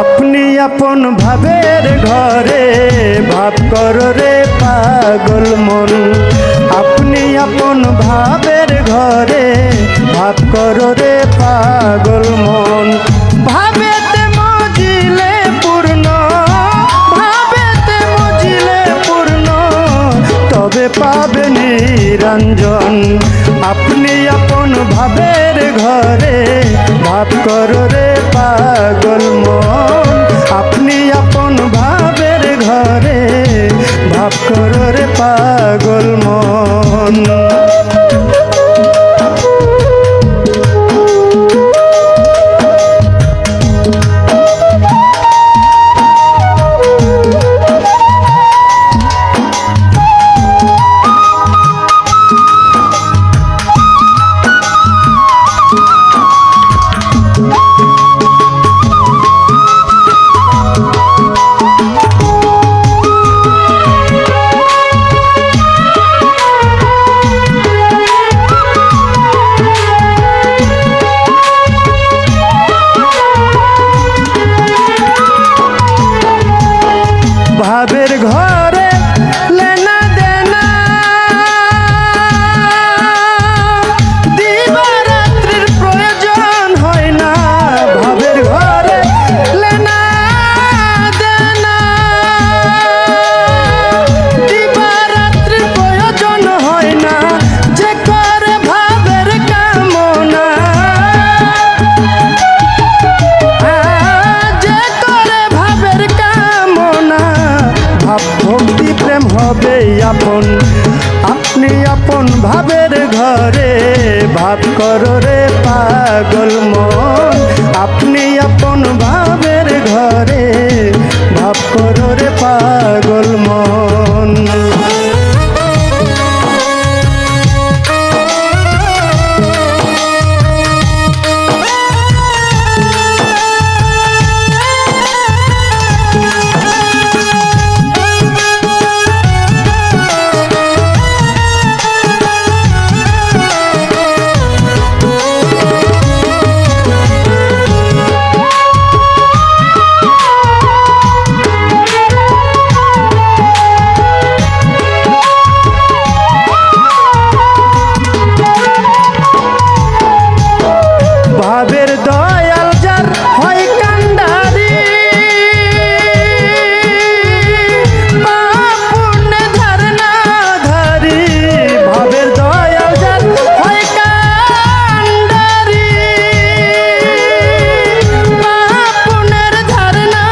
আপনি আপন ভাবের ঘরে ভাব করো রে পাগল মন। আপনি আপন ভাবের ঘরে ভাব করো রে পাগল মন। ভাবেতে মজিলে পূর্ণ, ভাবেতে মজিলে পূর্ণ, তবে পাবে নিরঞ্জন। আপনি আপন ভাবের ঘরে ভাব করো রে পাগল মন। আপনি আপন ভাবের ঘরে ভাব করো রে পাগল মন। ভাবের ঘরে লেনা দেনা, দিবারাত্রির প্রয়োজন হয় না। ভাবের ঘরে লেনা দেনা, দিবারাত্রির প্রয়োজন হয় না। যে করে ভাবের কামনা, যে করে ভাবের কামনা, ভাব ভক্তি প্রেম হবে আপন। আপনি আপন ভাবের ঘরে ভাব করো রে পাগল মন। আপনি আপন ভাবের ঘরে ভাব করো রে পাগল মন। ভাবের দয়াল যার হয় কান্ডারি, পুণ্যে ধার না ধারি। ভাবের দয়াল যার হয় কান্ডারি, পুণ্যের ধার না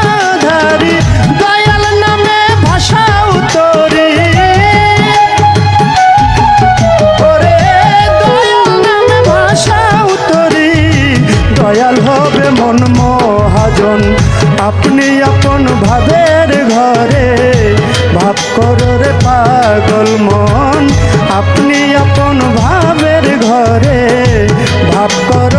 ধারি। দয়াল নামে ভাষাও তরি, ওরে দয়াল নামে ভাষাও তরি। দয়াল হবে মন মহাজন। আপনি আপন ভাবের ঘরে ভাব করো রে পাগল মন। আপনি আপন ভাবের ঘরে ভাব করো